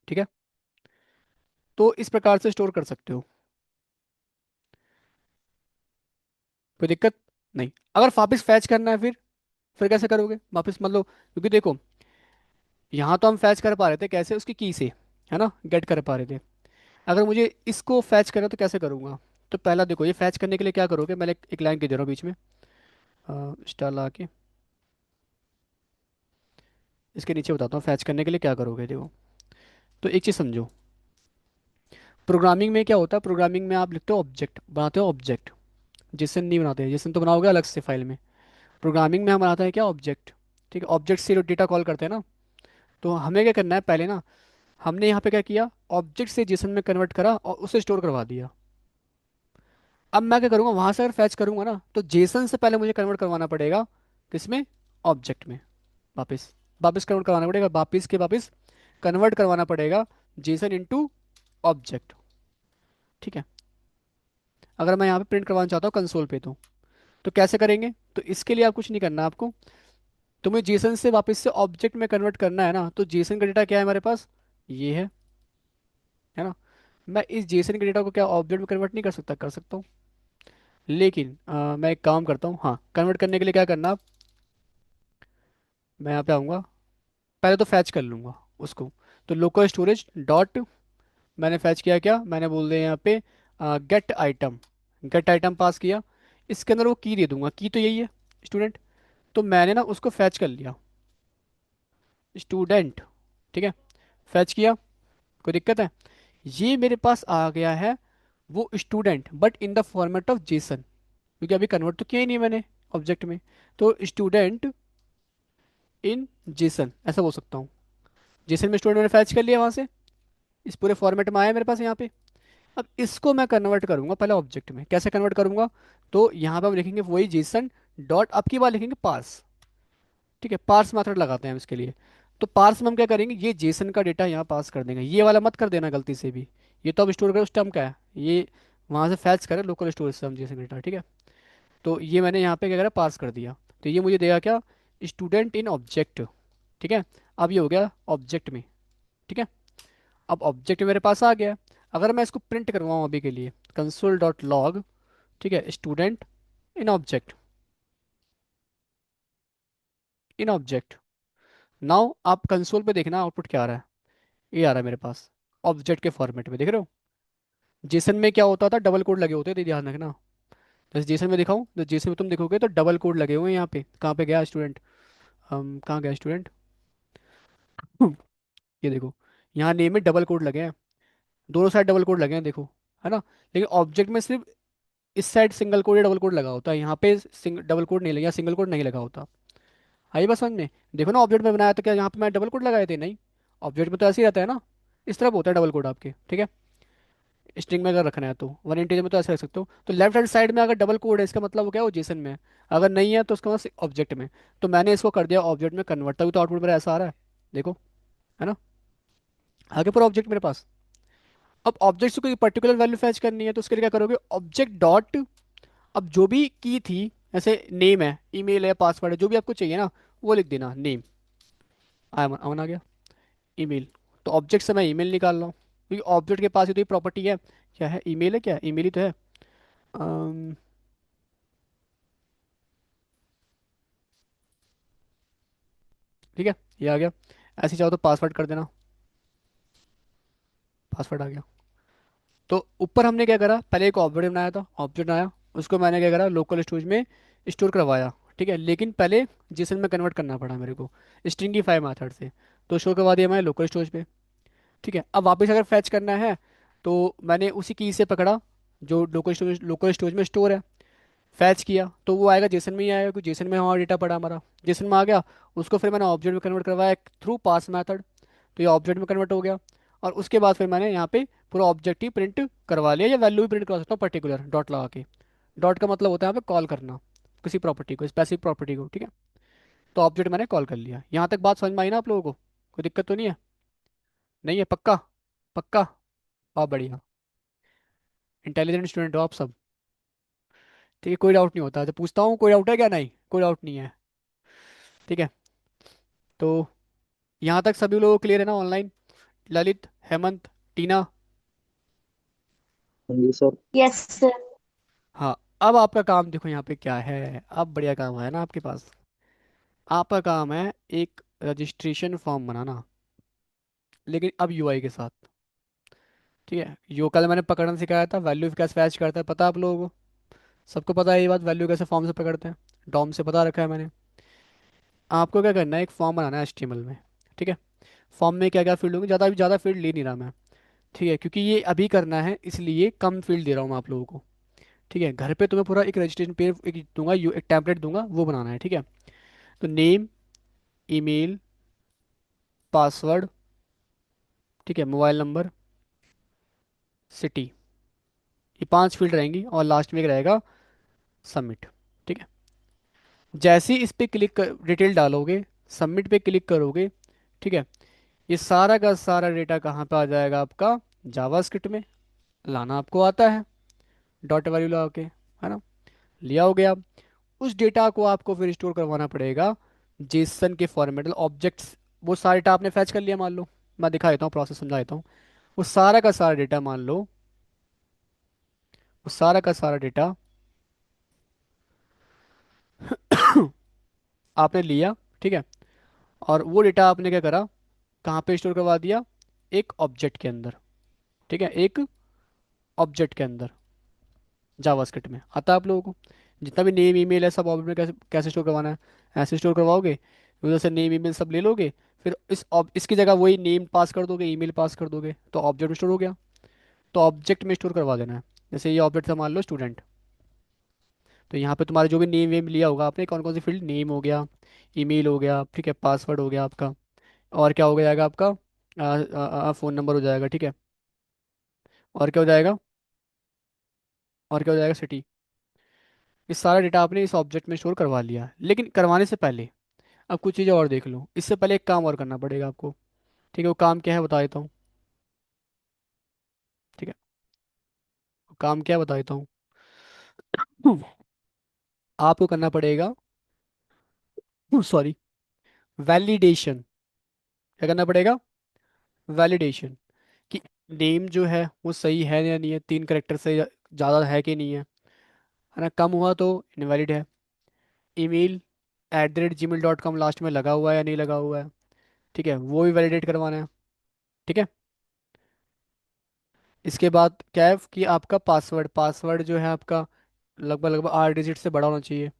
ठीक है, तो इस प्रकार से स्टोर कर सकते हो, कोई दिक्कत नहीं। अगर वापस फैच करना है फिर कैसे करोगे वापस, मतलब क्योंकि देखो, यहाँ तो हम फैच कर पा रहे थे कैसे, उसकी की से, है ना, गेट कर पा रहे थे। अगर मुझे इसको फैच करना तो कैसे करूँगा। तो पहला देखो, ये फैच करने के लिए क्या करोगे, मैं एक लाइन दे रहा हूँ बीच में, स्टार ला के इसके नीचे बताता हूँ फैच करने के लिए क्या करोगे। देखो, तो एक चीज़ समझो, प्रोग्रामिंग में क्या होता है, प्रोग्रामिंग में आप लिखते हो ऑब्जेक्ट, बनाते हो ऑब्जेक्ट, जेसन नहीं बनाते, जेसन तो बनाओगे अलग से फाइल में। प्रोग्रामिंग में हम बनाते हैं क्या, ऑब्जेक्ट। ठीक है, ऑब्जेक्ट से डेटा कॉल करते हैं ना। तो हमें क्या करना है पहले ना, हमने यहाँ पे क्या किया, ऑब्जेक्ट से जेसन में कन्वर्ट करा और उसे स्टोर करवा दिया। अब मैं क्या करूँगा, वहाँ से अगर फैच करूँगा ना, तो जेसन से पहले मुझे कन्वर्ट करवाना पड़ेगा किसमें, ऑब्जेक्ट में। वापस वापस कन्वर्ट करवाना पड़ेगा, वापस कन्वर्ट करवाना पड़ेगा जेसन इनटू ऑब्जेक्ट। ठीक है, अगर मैं यहाँ पे प्रिंट करवाना चाहता हूँ कंसोल पे, तो कैसे करेंगे। तो इसके लिए आप कुछ नहीं करना आपको, तुम्हें जेसन से वापस से ऑब्जेक्ट में कन्वर्ट करना है ना। तो जेसन का डेटा क्या है हमारे पास, ये है ना। मैं इस जेसन के डेटा को क्या ऑब्जेक्ट में कन्वर्ट नहीं कर सकता, कर सकता हूँ, लेकिन मैं एक काम करता हूँ, हाँ, कन्वर्ट करने के लिए क्या करना आप, मैं यहाँ पे आऊँगा, पहले तो फैच कर लूँगा उसको। तो लोकल स्टोरेज डॉट, मैंने फैच किया क्या, मैंने बोल दिया यहाँ पे गेट आइटम पास किया। इसके अंदर वो की दे दूंगा, की तो यही है स्टूडेंट। तो मैंने ना उसको फैच कर लिया, स्टूडेंट। ठीक है, फैच किया, कोई दिक्कत है। ये मेरे पास आ गया है वो student, but in the format of Jason, क्योंकि अभी कन्वर्ट तो किया ही नहीं मैंने ऑब्जेक्ट में। तो स्टूडेंट इन जेसन ऐसा बोल सकता हूँ। जेसन में स्टूडेंट मैंने फैच कर लिया वहाँ से, इस पूरे फॉर्मेट में आया मेरे पास यहाँ पे। अब इसको मैं कन्वर्ट करूंगा पहले ऑब्जेक्ट में, कैसे कन्वर्ट करूंगा, तो यहाँ पे हम लिखेंगे वही जेसन डॉट, अब की बार लिखेंगे पार्स। ठीक है, पार्स मेथड लगाते हैं हम इसके लिए। तो पार्स में हम क्या करेंगे, ये जेसन का डेटा यहाँ पास कर देंगे, ये वाला मत कर देना गलती से भी। ये तो अब स्टोर करें उस टाइम का है, ये वहाँ से फैच करें लोकल स्टोरेज से हम जेसन डेटा। ठीक है, तो ये मैंने यहाँ पे क्या करा, पास कर दिया। तो ये मुझे देगा क्या, स्टूडेंट इन ऑब्जेक्ट। ठीक है, अब ये हो गया ऑब्जेक्ट में। ठीक है, अब ऑब्जेक्ट मेरे पास आ गया। अगर मैं इसको प्रिंट करवाऊँ अभी के लिए, कंसोल डॉट लॉग, ठीक है, student in object, in object. Now आप कंसोल पे देखना आउटपुट क्या आ रहा है, ये आ रहा है मेरे पास ऑब्जेक्ट के फॉर्मेट में, देख रहे हो। जेसन में क्या होता था, डबल कोड लगे होते थे, ध्यान रखना। जैसे जेसन में दिखाऊं, तो जेसन में तुम देखोगे तो डबल कोड लगे हुए हैं यहाँ पे। कहाँ पे गया स्टूडेंट, हम कहाँ गया स्टूडेंट, ये देखो, यहाँ नेम में डबल कोड लगे हैं, दोनों साइड डबल कोड लगे हैं देखो, है ना। लेकिन ऑब्जेक्ट में सिर्फ इस साइड सिंगल कोड या डबल कोड लगा होता है, यहाँ पे डबल कोड नहीं लगा, सिंगल कोड नहीं लगा होता। आइए बस समझ में। देखो ना, ऑब्जेक्ट में बनाया तो क्या यहाँ पे मैं डबल कोड लगाए थे, नहीं, ऑब्जेक्ट में तो ऐसे ही रहता है ना, इस तरफ होता है डबल कोड आपके। ठीक है, स्ट्रिंग में अगर रखना है तो वन इंटीजर में तो ऐसे रख सकते हो। तो लेफ्ट हैंड साइड में अगर डबल कोड है, इसका मतलब वो क्या है, वो जेसन में है। अगर नहीं है तो उसका मतलब ऑब्जेक्ट में। तो मैंने इसको कर दिया ऑब्जेक्ट में कन्वर्ट, तभी तो आउटपुट मेरा ऐसा आ रहा है, देखो, है ना। आगे पूरा ऑब्जेक्ट मेरे पास। अब ऑब्जेक्ट से कोई पर्टिकुलर वैल्यू फैच करनी है, तो उसके लिए क्या करोगे, ऑब्जेक्ट डॉट, अब जो भी की थी, ऐसे नेम है, ईमेल है, पासवर्ड है, जो भी आपको चाहिए ना, वो लिख देना नेम। अमन, अमन आ गया। ईमेल, तो ऑब्जेक्ट से मैं ईमेल निकाल रहा हूँ, क्योंकि ऑब्जेक्ट के पास ही तो ये प्रॉपर्टी है। क्या है, ईमेल है, क्या ईमेल ही तो है। अम, ठीक है, ये आ गया। ऐसे चाहो तो पासवर्ड कर देना, पासवर्ड आ गया। तो ऊपर हमने क्या करा, पहले एक ऑब्जेक्ट बनाया था, ऑब्जेक्ट बनाया, उसको मैंने क्या करा, लोकल स्टोरेज में स्टोर करवाया। ठीक है, लेकिन पहले जेसन में कन्वर्ट करना पड़ा मेरे को, स्ट्रिंगीफाई मेथड से। तो स्टोर करवा दिया मैंने लोकल स्टोरेज पे। ठीक है, अब वापस अगर फैच करना है, तो मैंने उसी की से पकड़ा जो लोकल स्टोरेज में स्टोर है, फैच किया तो वो आएगा जेसन में ही आएगा, क्योंकि जेसन में हमारा डेटा पड़ा हमारा, जेसन में आ गया। उसको फिर मैंने ऑब्जेक्ट में कन्वर्ट करवाया थ्रू पास मैथड, तो ये ऑब्जेक्ट में कन्वर्ट हो गया। और उसके बाद फिर मैंने यहाँ पे पूरा ऑब्जेक्ट ही प्रिंट करवा लिया, या वैल्यू भी प्रिंट करवा सकता हूँ पर्टिकुलर डॉट लगा के। डॉट का मतलब होता है यहाँ पे कॉल करना किसी प्रॉपर्टी को, स्पेसिफिक प्रॉपर्टी को। ठीक है, तो ऑब्जेक्ट मैंने कॉल कर लिया। यहाँ तक बात समझ में आई ना आप लोगों को? कोई दिक्कत तो नहीं है? नहीं है, पक्का? पक्का? बहुत बढ़िया, इंटेलिजेंट स्टूडेंट हो आप सब। ठीक है, कोई डाउट नहीं होता, तो पूछता हूँ, कोई डाउट है क्या? नहीं, कोई डाउट नहीं है। ठीक है, तो यहाँ तक सभी लोग क्लियर है ना ऑनलाइन? ललित, हेमंत, टीना? हाँ जी सर। Yes sir. हाँ, अब आपका काम देखो यहाँ पे क्या है, अब बढ़िया काम है ना आपके पास। आपका काम है एक रजिस्ट्रेशन फॉर्म बनाना, लेकिन अब यूआई के साथ। ठीक है, यो कल मैंने पकड़ना सिखाया था, वैल्यू कैसे फैच करता है पता है आप लोगों को? सबको पता है ये बात, वैल्यू कैसे फॉर्म से पकड़ते हैं, डॉम से पता रखा है मैंने। आपको क्या करना है, एक फॉर्म बनाना है एचटीएमएल में। ठीक है, फॉर्म में क्या क्या फील्ड होंगे, ज़्यादा फील्ड ले नहीं रहा मैं। ठीक है, क्योंकि ये अभी करना है इसलिए कम फील्ड दे रहा हूँ मैं आप लोगों को। ठीक है, घर पे तुम्हें पूरा एक रजिस्ट्रेशन पेज एक दूंगा, एक टेम्पलेट दूंगा, वो बनाना है। ठीक है, तो नेम, ईमेल, पासवर्ड, ठीक है, मोबाइल नंबर, सिटी, ये 5 फील्ड रहेंगी, और लास्ट में एक रहेगा सबमिट। ठीक है, जैसे ही इस पे क्लिक कर डिटेल डालोगे, सबमिट पे क्लिक करोगे, ठीक है, ये सारा का सारा डेटा कहाँ पे आ जाएगा आपका, जावास्क्रिप्ट में। लाना आपको आता है, डॉट वैल्यू लगा के, है ना? लिया हो गया। उस डेटा को आपको फिर स्टोर करवाना पड़ेगा जेसन के फॉर्मेट, ऑब्जेक्ट्स। वो सारा डेटा आपने फैच कर लिया मान लो, मैं दिखा देता हूँ, प्रोसेस समझा देता हूँ। वो सारा का सारा डेटा मान लो, वो सारा का सारा डेटा आपने लिया। ठीक है, और वो डेटा आपने क्या करा, कहाँ पे स्टोर करवा दिया, एक ऑब्जेक्ट के अंदर। ठीक है, एक ऑब्जेक्ट के अंदर, जावास्क्रिप्ट में आता है आप लोगों को? जितना भी नेम ईमेल है सब ऑब्जेक्ट में कैसे कैसे स्टोर करवाना है, ऐसे स्टोर करवाओगे। उधर से नेम ईमेल सब ले लोगे, फिर इसकी जगह वही नेम पास कर दोगे, ईमेल पास कर दोगे, तो ऑब्जेक्ट में स्टोर हो गया। तो ऑब्जेक्ट में स्टोर करवा देना है। जैसे ये ऑब्जेक्ट था मान लो स्टूडेंट, तो यहाँ पे तुम्हारा जो भी नेम वेम लिया होगा आपने, कौन कौन सी फील्ड, नेम हो गया, ईमेल हो गया, ठीक है, पासवर्ड हो गया आपका, और क्या हो जाएगा आपका, फ़ोन नंबर हो जाएगा। ठीक है, और क्या हो जाएगा, और क्या हो जाएगा, सिटी। ये सारा डेटा आपने इस ऑब्जेक्ट में स्टोर करवा लिया, लेकिन करवाने से पहले अब कुछ चीज़ें और देख लो। इससे पहले एक काम और करना पड़ेगा आपको। ठीक है, वो काम क्या है बता देता हूँ। ठीक है, वो काम क्या है बता देता हूँ। आपको करना पड़ेगा, सॉरी, वैलिडेशन। क्या करना पड़ेगा, वैलिडेशन, कि नेम जो है वो सही है या नहीं है, 3 कैरेक्टर से ज़्यादा है कि नहीं है ना? कम हुआ तो इनवैलिड है। ईमेल @gmail.com लास्ट में लगा हुआ है या नहीं लगा हुआ है, ठीक है, वो भी वैलिडेट करवाना है। ठीक है, इसके बाद क्या है कि आपका पासवर्ड, पासवर्ड जो है आपका लगभग लगभग 8 डिजिट से बड़ा होना चाहिए।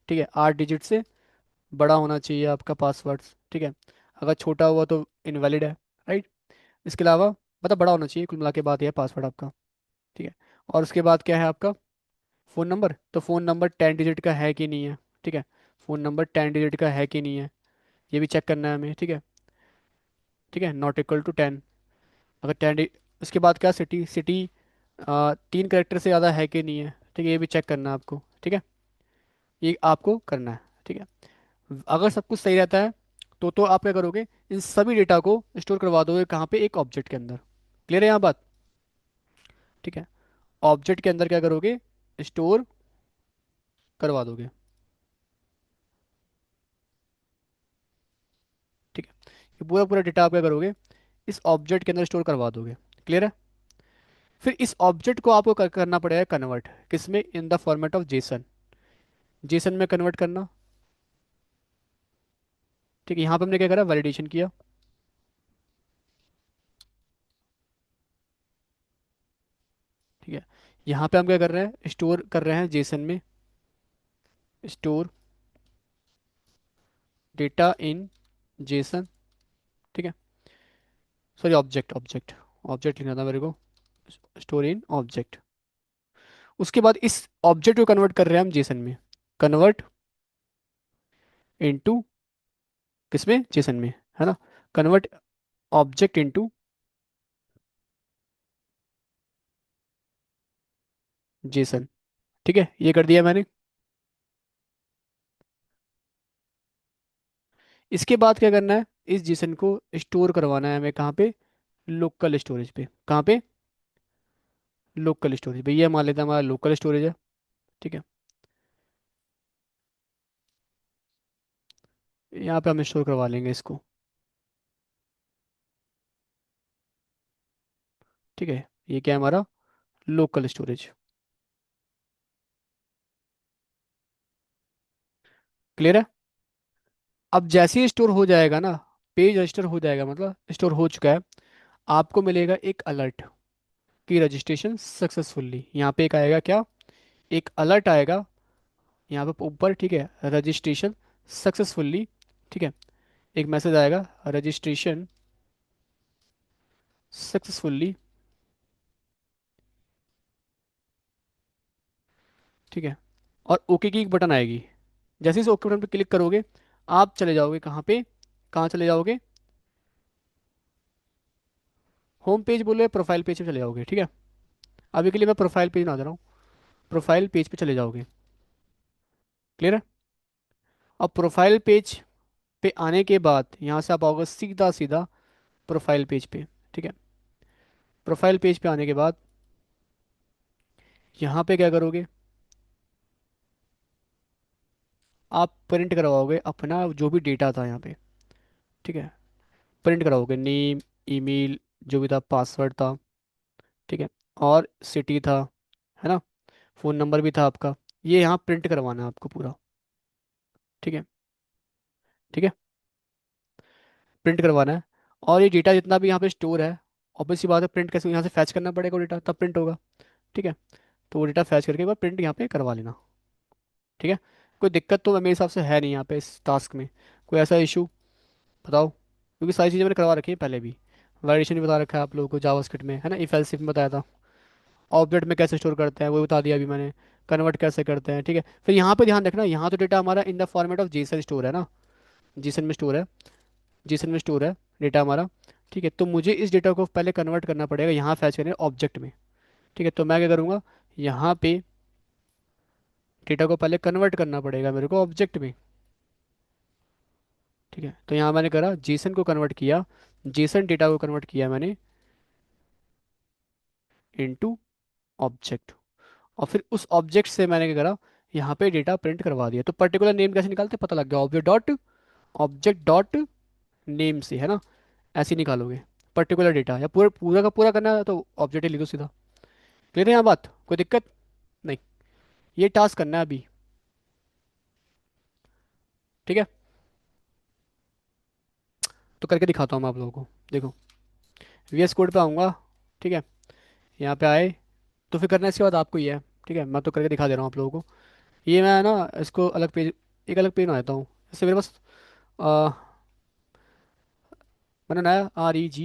ठीक है, 8 डिजिट से बड़ा होना चाहिए आपका पासवर्ड। ठीक है, अगर छोटा हुआ तो इनवैलिड है, राइट? इसके अलावा मतलब बड़ा होना चाहिए, कुल मिला के बात यह है पासवर्ड आपका। ठीक है, और उसके बाद क्या है आपका, फ़ोन नंबर। तो फ़ोन नंबर 10 डिजिट का है कि नहीं है? ठीक है, फ़ोन नंबर 10 डिजिट का है कि नहीं है, ये भी चेक करना है हमें। ठीक है, ठीक है, नॉट इक्वल टू 10, अगर 10। उसके बाद क्या, सिटी, सिटी 3 कैरेक्टर से ज़्यादा है कि नहीं है, ठीक है, ये भी चेक करना है आपको। ठीक है, ये आपको करना है। ठीक है, अगर सब कुछ सही रहता है, तो आप क्या करोगे, इन सभी डेटा को स्टोर करवा दोगे कहाँ पे, एक ऑब्जेक्ट के अंदर। क्लियर है यहाँ बात? ठीक है, ऑब्जेक्ट के अंदर क्या करोगे, स्टोर करवा दोगे। ठीक है, ये पूरा पूरा डेटा आप क्या करोगे, इस ऑब्जेक्ट के अंदर स्टोर करवा दोगे। क्लियर है? फिर इस ऑब्जेक्ट को आपको करना पड़ेगा कन्वर्ट, किसमें, in the format of Jason. Jason में कन्वर्ट करना। ठीक है, यहाँ पे हमने क्या करा, वैलिडेशन किया। ठीक है, यहाँ पे हम क्या कर रहे हैं, स्टोर कर रहे हैं जेसन में, स्टोर डेटा इन जेसन। ठीक है, सॉरी ऑब्जेक्ट, ऑब्जेक्ट, ऑब्जेक्ट लिखना था मेरे को, स्टोर इन ऑब्जेक्ट। उसके बाद इस ऑब्जेक्ट को कन्वर्ट कर रहे हैं हम जेसन में, कन्वर्ट इनटू, किसमें, जेसन में, है ना। Convert object into Jason. ठीक है, ये कर दिया मैंने। इसके बाद क्या करना है, इस जेसन को स्टोर करवाना है हमें, कहाँ पे, लोकल स्टोरेज पे। कहाँ पे, लोकल स्टोरेज पे। ये मान लेते हैं हमारा लोकल स्टोरेज है। ठीक है, यहाँ पे हम स्टोर करवा लेंगे इसको। ठीक है, ये क्या है हमारा, लोकल स्टोरेज। क्लियर है? अब जैसे ही स्टोर हो जाएगा ना, पेज रजिस्टर हो जाएगा, मतलब स्टोर हो चुका है, आपको मिलेगा एक अलर्ट कि रजिस्ट्रेशन सक्सेसफुली। यहाँ पे एक आएगा क्या, एक अलर्ट आएगा यहाँ पे ऊपर। ठीक है, रजिस्ट्रेशन सक्सेसफुली। ठीक है, एक मैसेज आएगा, रजिस्ट्रेशन सक्सेसफुली। ठीक है, और ओके की एक बटन आएगी। जैसे इस ओके बटन पे क्लिक करोगे, आप चले जाओगे कहाँ पे, कहाँ चले जाओगे, होम पेज बोले, प्रोफाइल पेज पे चले जाओगे। ठीक है, अभी के लिए मैं प्रोफाइल पेज ना दे रहा हूँ, प्रोफाइल पेज पे चले जाओगे। क्लियर है? अब प्रोफाइल पेज पे आने के बाद यहाँ से आप आओगे सीधा सीधा प्रोफाइल पेज पे। ठीक है, प्रोफाइल पेज पे आने के बाद यहाँ पे क्या करोगे, आप प्रिंट करवाओगे अपना जो भी डेटा था यहाँ पे। ठीक है, प्रिंट कराओगे नेम, ईमेल, जो भी था, पासवर्ड था। ठीक है, और सिटी था, है ना, फ़ोन नंबर भी था आपका। ये यहाँ प्रिंट करवाना है आपको पूरा। ठीक है, ठीक है, प्रिंट करवाना है। और ये डेटा जितना भी यहाँ पे स्टोर है, ऑब्वियस सी बात है, प्रिंट कैसे, यहाँ से फैच करना पड़ेगा डेटा, तब प्रिंट होगा। ठीक है, तो वो डेटा फैच करके एक बार प्रिंट यहाँ पे करवा लेना। ठीक है, कोई दिक्कत तो मेरे हिसाब से है नहीं यहाँ पे इस टास्क में, कोई ऐसा इशू बताओ, क्योंकि सारी चीज़ें मैंने करवा रखी है पहले भी। वैलिडेशन भी बता रखा है आप लोगों को जावास्क्रिप्ट में, है ना, इफ एल्स इफ में बताया था। ऑब्जेक्ट में कैसे स्टोर करते हैं वो बता दिया अभी मैंने, कन्वर्ट कैसे करते हैं। ठीक है, फिर यहाँ पे ध्यान रखना, यहाँ तो डेटा हमारा in the format of Jason store है ना, जेसन में स्टोर है, जेसन में स्टोर है डेटा हमारा। ठीक है, तो मुझे इस डेटा को पहले कन्वर्ट करना पड़ेगा, यहाँ फैच करने ऑब्जेक्ट में। ठीक है, तो मैं क्या करूँगा, यहाँ पे डेटा को पहले कन्वर्ट करना पड़ेगा मेरे को ऑब्जेक्ट में। ठीक है, तो यहाँ मैंने करा, जेसन को कन्वर्ट किया, जेसन डेटा को कन्वर्ट किया मैंने इनटू ऑब्जेक्ट। और फिर उस ऑब्जेक्ट से मैंने क्या करा, यहाँ पे डेटा प्रिंट करवा दिया। तो पर्टिकुलर नेम कैसे निकालते हैं, पता लग गया, object dot, object dot name से, है ना, ऐसे ही निकालोगे पर्टिकुलर डेटा। या पूरा पूरा का पूरा करना है तो ऑब्जेक्ट ही लिखो सीधा। क्लियर है यहाँ बात, कोई दिक्कत नहीं। ये टास्क करना है अभी। ठीक है, तो करके दिखाता हूँ मैं आप लोगों को, देखो, VS कोड पे आऊँगा। ठीक है, यहाँ पे आए, तो फिर करना इसके बाद आपको ये है। ठीक है, मैं तो करके दिखा दे रहा हूँ आप लोगों को। ये मैं ना इसको अलग पेज, एक अलग पेज बना देता हूँ। इससे मेरे पास आ, मैंने नया REG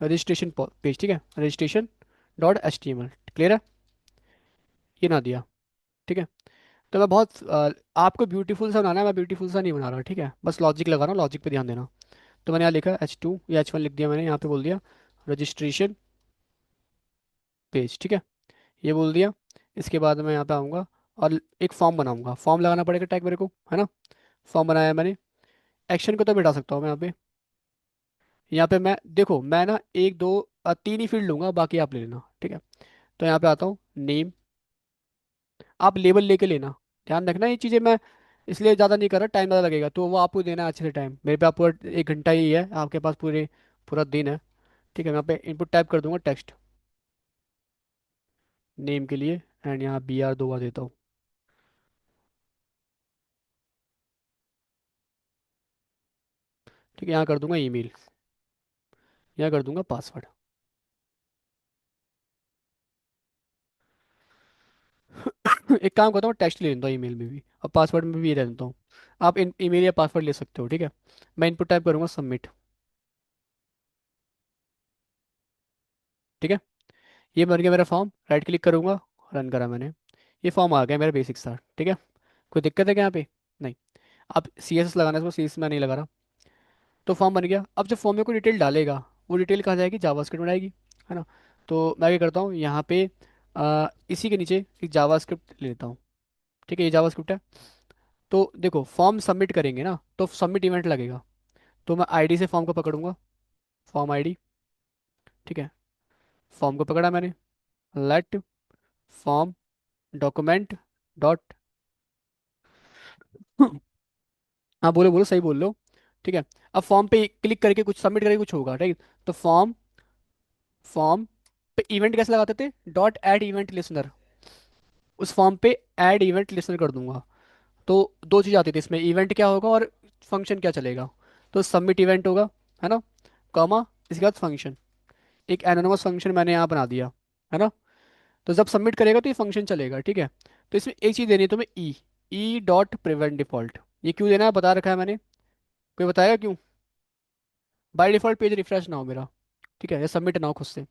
रजिस्ट्रेशन पेज। ठीक है, रजिस्ट्रेशन .html। क्लियर है? ये ना दिया। ठीक है, तो मैं बहुत आपको ब्यूटीफुल सा बनाना है, मैं ब्यूटीफुल सा नहीं बना रहा। ठीक है, बस लॉजिक लगा रहा हूँ, लॉजिक पे ध्यान देना। तो मैंने यहाँ लिखा H2 या H1 लिख दिया मैंने, यहाँ पे बोल दिया रजिस्ट्रेशन पेज। ठीक है, ये बोल दिया। इसके बाद मैं यहाँ पे आऊँगा और एक फॉर्म बनाऊंगा, फॉर्म लगाना पड़ेगा टैग मेरे को, है ना। फॉर्म बनाया मैंने, एक्शन को तो बिठा सकता हूँ मैं यहाँ पे। यहाँ पे मैं देखो, मैं ना एक दो तीन ही फील्ड लूंगा, बाकी आप ले लेना। ठीक है, तो यहाँ पे आता हूँ नेम, आप लेबल लेके लेना, ध्यान रखना ये चीज़ें मैं इसलिए ज़्यादा नहीं कर रहा, टाइम ज़्यादा लगेगा, तो वो आपको देना है अच्छे से टाइम। मेरे पे आपको 1 घंटा ही है आपके पास, पूरा दिन है। ठीक है, मैं यहाँ पे इनपुट टाइप कर दूंगा टेक्स्ट नेम के लिए, एंड यहाँ BR 2 बार देता हूँ। ठीक है, यहाँ कर दूंगा ईमेल, यहाँ कर दूंगा पासवर्ड। एक काम करता हूँ, टेक्स्ट ले लेता हूँ ईमेल में भी और पासवर्ड में भी ले लेता हूँ। आप इन ईमेल या पासवर्ड ले सकते हो, ठीक है। मैं इनपुट टाइप करूंगा सबमिट। ठीक है, ये बन गया मेरा फॉर्म, राइट क्लिक करूंगा, रन करा मैंने, ये फॉर्म आ गया मेरा बेसिक सा। ठीक है, कोई दिक्कत है क्या यहाँ पे? नहीं। अब CSS लगाना है, इसको CSS में नहीं लगा रहा। तो फॉर्म बन गया। अब जब फॉर्म में कोई डिटेल डालेगा, वो डिटेल कहाँ जाएगी? जावास्क्रिप्ट में आएगी, है ना। तो मैं क्या करता हूँ यहाँ पे, इसी के नीचे एक जावास्क्रिप्ट लेता हूँ। ठीक है, ये जावास्क्रिप्ट है। तो देखो, फॉर्म सबमिट करेंगे ना, तो सबमिट इवेंट लगेगा। तो मैं आईडी से फॉर्म को पकड़ूंगा, फॉर्म आईडी। ठीक है, फॉर्म को पकड़ा मैंने, लेट फॉर्म डॉक्यूमेंट डॉट हाँ बोलो बोलो, सही बोल लो। ठीक है, अब फॉर्म पे क्लिक करके कुछ सबमिट करके कुछ होगा, ठीक है। तो फॉर्म फॉर्म पे इवेंट कैसे लगाते थे? डॉट ऐड इवेंट लिसनर, उस फॉर्म पे ऐड इवेंट लिसनर कर दूंगा। तो दो चीज़ आती थी इसमें, इवेंट क्या होगा और फंक्शन क्या चलेगा। तो सबमिट इवेंट होगा, है ना, कॉमा, इसके बाद फंक्शन, एक एनोनमस फंक्शन मैंने यहाँ बना दिया, है ना। तो जब सबमिट करेगा तो ये फंक्शन चलेगा, ठीक है। तो इसमें एक चीज़ देनी है तुम्हें, ई डॉट प्रिवेंट डिफॉल्ट। ये क्यों देना है बता रखा है मैंने, कोई बताएगा क्यों? बाय डिफॉल्ट पेज रिफ्रेश ना हो मेरा, ठीक है, या सबमिट ना हो खुद से,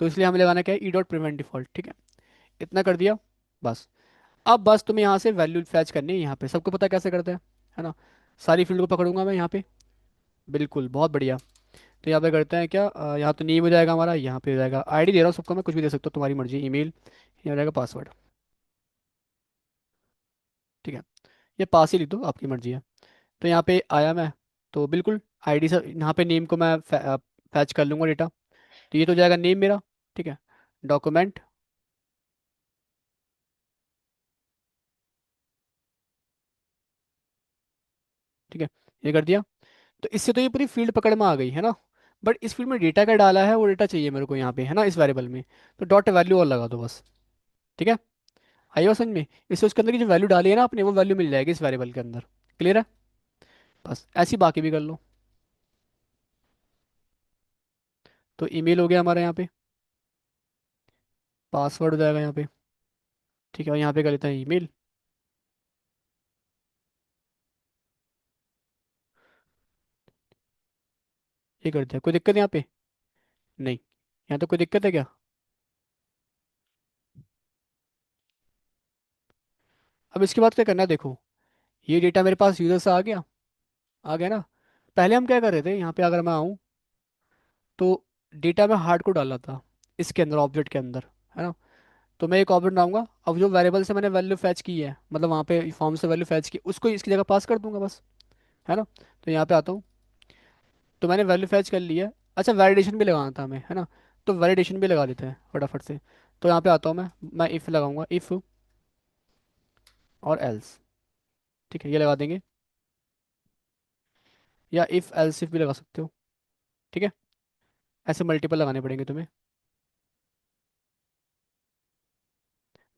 तो इसलिए हमें लगाना क्या है, ई डॉट प्रिवेंट डिफॉल्ट। ठीक है, इतना कर दिया बस। अब बस तुम्हें यहाँ से वैल्यू फैच करनी है, यहाँ पे सबको पता है कैसे करते हैं, है ना। सारी फील्ड को पकड़ूंगा मैं यहाँ पे, बिल्कुल बहुत बढ़िया। तो यहाँ पे करते हैं क्या, यहाँ तो नेम हो जाएगा हमारा, यहाँ पे हो जाएगा आईडी, दे रहा हूँ सबको मैं, कुछ भी दे सकता हूँ, तुम्हारी मर्जी, ईमेल, यहाँ हो जाएगा पासवर्ड। ठीक है, ये पास ही लिख दो, आपकी मर्जी है। तो यहाँ पे आया मैं, तो बिल्कुल आईडी से यहाँ पे नेम को मैं फैच कर लूँगा डेटा। तो ये तो हो जाएगा नेम मेरा, ठीक है। डॉक्यूमेंट, ठीक है, ये कर दिया। तो इससे तो ये पूरी फील्ड पकड़ में आ गई, है ना। बट इस फील्ड में डेटा का डाला है, वो डेटा चाहिए मेरे को यहाँ पे, है ना, इस वेरिएबल में। तो डॉट वैल्यू और लगा दो बस। ठीक है, आई बात समझ में? इससे उसके अंदर की जो वैल्यू डाली है ना आपने, वो वैल्यू मिल जाएगी इस वेरिएबल के अंदर। क्लियर है? बस ऐसी बाकी भी कर लो। तो ईमेल हो गया हमारा यहाँ पे, पासवर्ड हो जाएगा यहाँ पे। ठीक है, और यहाँ पे कर लेते हैं ईमेल, ये कर दिया। कोई दिक्कत है यहाँ पे? नहीं। यहाँ तो कोई दिक्कत है क्या? अब इसके बाद क्या करना है, देखो, ये डेटा मेरे पास यूजर से आ गया ना। पहले हम क्या कर रहे थे, यहाँ पे अगर मैं आऊँ, तो डेटा में हार्ड को डाला था इसके अंदर, ऑब्जेक्ट के अंदर, है ना। तो मैं एक ऑब्जेक्ट बनाऊंगा, अब जो वेरिएबल से मैंने वैल्यू फैच की है, मतलब वहाँ पे फॉर्म से वैल्यू फैच की, उसको इसकी जगह पास कर दूंगा बस, है ना। तो यहाँ पे आता हूँ, तो मैंने वैल्यू फैच कर लिया। अच्छा, वैलिडेशन भी लगाना था हमें, है ना। तो वैलिडेशन भी लगा देते हैं फटाफट से। तो यहाँ पे आता हूँ मैं इफ़ लगाऊंगा, इफ़ और एल्स। ठीक है, ये लगा देंगे, या इफ़ एल्स इफ भी लगा सकते हो। ठीक है, ऐसे मल्टीपल लगाने पड़ेंगे तुम्हें।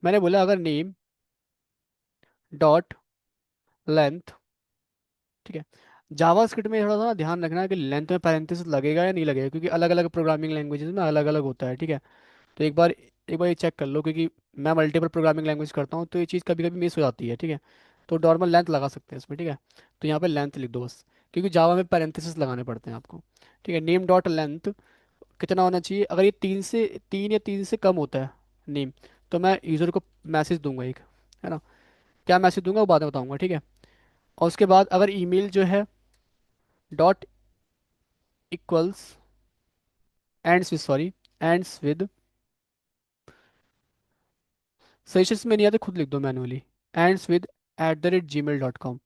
मैंने बोला अगर नेम डॉट लेंथ, ठीक है। जावा स्क्रिप्ट में थोड़ा सा ध्यान रखना कि लेंथ में पैरेंथेसिस लगेगा या नहीं लगेगा, क्योंकि अलग अलग प्रोग्रामिंग लैंग्वेजेस में अलग अलग होता है, ठीक है। तो एक बार ये चेक कर लो, क्योंकि मैं मल्टीपल प्रोग्रामिंग लैंग्वेज करता हूँ, तो ये चीज़ कभी कभी मिस हो जाती है, ठीक है। तो नॉर्मल लेंथ लगा सकते हैं इसमें, ठीक है। तो यहाँ पे लेंथ लिख दो बस, क्योंकि जावा में पैरेंथेसिस लगाने पड़ते हैं आपको। ठीक है, नेम डॉट लेंथ कितना होना चाहिए, अगर ये 3 या 3 से कम होता है नेम, तो मैं यूज़र को मैसेज दूंगा एक, है ना। क्या मैसेज दूंगा वो बाद में बताऊंगा, ठीक है। और उसके बाद अगर ईमेल जो है dot equals ends with, sorry, ends with, suggestions में नहीं आते, खुद लिख दो मैनुअली, एंड्स विद @gmail.com।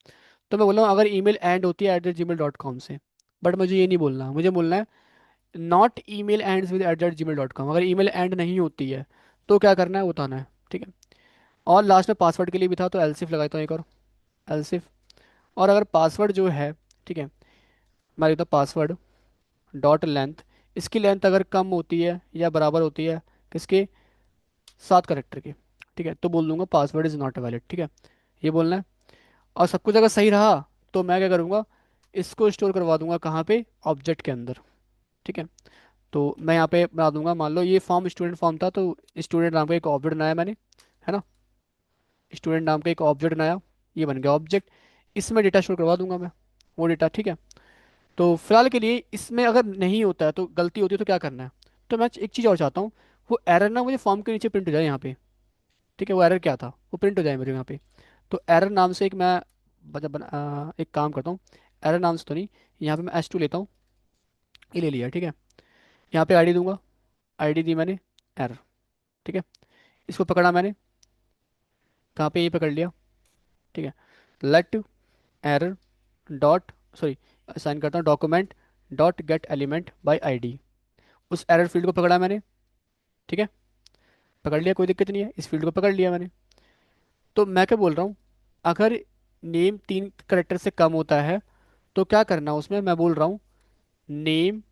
तो मैं बोल रहा हूँ अगर ईमेल एंड होती है @gmail.com से, बट मुझे ये नहीं बोलना, मुझे बोलना है not email ends with @gmail.com। अगर ईमेल एंड नहीं होती है तो क्या करना है, वो बताना है, ठीक है। और लास्ट में पासवर्ड के लिए भी था, तो एल्सिफ लगाता हूँ एक और, एल्सिफ। और अगर पासवर्ड जो है, ठीक है, मैं लिखता हूँ पासवर्ड डॉट लेंथ, इसकी लेंथ अगर कम होती है या बराबर होती है किसके, 7 कैरेक्टर की, ठीक है, तो बोल दूंगा पासवर्ड इज नॉट वैलिड, ठीक है, ये बोलना है। और सब कुछ अगर सही रहा तो मैं क्या करूँगा, इसको स्टोर करवा दूंगा कहाँ पे, ऑब्जेक्ट के अंदर, ठीक है। तो मैं यहाँ पे बना दूंगा, मान लो ये फॉर्म स्टूडेंट फॉर्म था, तो स्टूडेंट नाम का एक ऑब्जेक्ट बनाया मैंने, है ना, स्टूडेंट नाम का एक ऑब्जेक्ट बनाया, ये बन गया ऑब्जेक्ट, इसमें डेटा स्टोर करवा दूंगा मैं, वो डेटा, ठीक है। तो फिलहाल के लिए इसमें अगर नहीं होता है तो गलती होती है तो क्या करना है, तो मैं एक चीज़ और चाहता हूँ, वो एरर ना मुझे फॉर्म के नीचे प्रिंट हो जाए यहाँ पे, ठीक है, वो एरर क्या था वो प्रिंट हो जाए मेरे यहाँ पे। तो एरर नाम से एक मैं एक काम करता हूँ, एरर नाम से तो नहीं, यहाँ पे मैं S2 लेता हूँ, ये ले लिया, ठीक है। यहाँ पे आईडी दूंगा, आईडी दी मैंने, एरर, ठीक है। इसको पकड़ा मैंने, कहाँ पे, ये पकड़ लिया, ठीक है। Let error dot, sorry, sign करता हूँ, document dot get element by id, उस एरर फील्ड को पकड़ा मैंने, ठीक है, पकड़ लिया, कोई दिक्कत नहीं है, इस फील्ड को पकड़ लिया मैंने। तो मैं क्या बोल रहा हूँ, अगर नेम 3 करेक्टर से कम होता है तो क्या करना है उसमें, मैं बोल रहा हूँ नेम,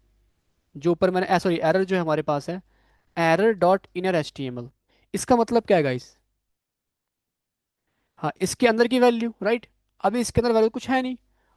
जो ऊपर मैंने, सॉरी, एरर जो है हमारे पास है, एरर डॉट इनर HTML, इसका मतलब क्या है गाइस, हाँ, इसके अंदर की वैल्यू, राइट, अभी इसके अंदर वैल्यू कुछ है नहीं,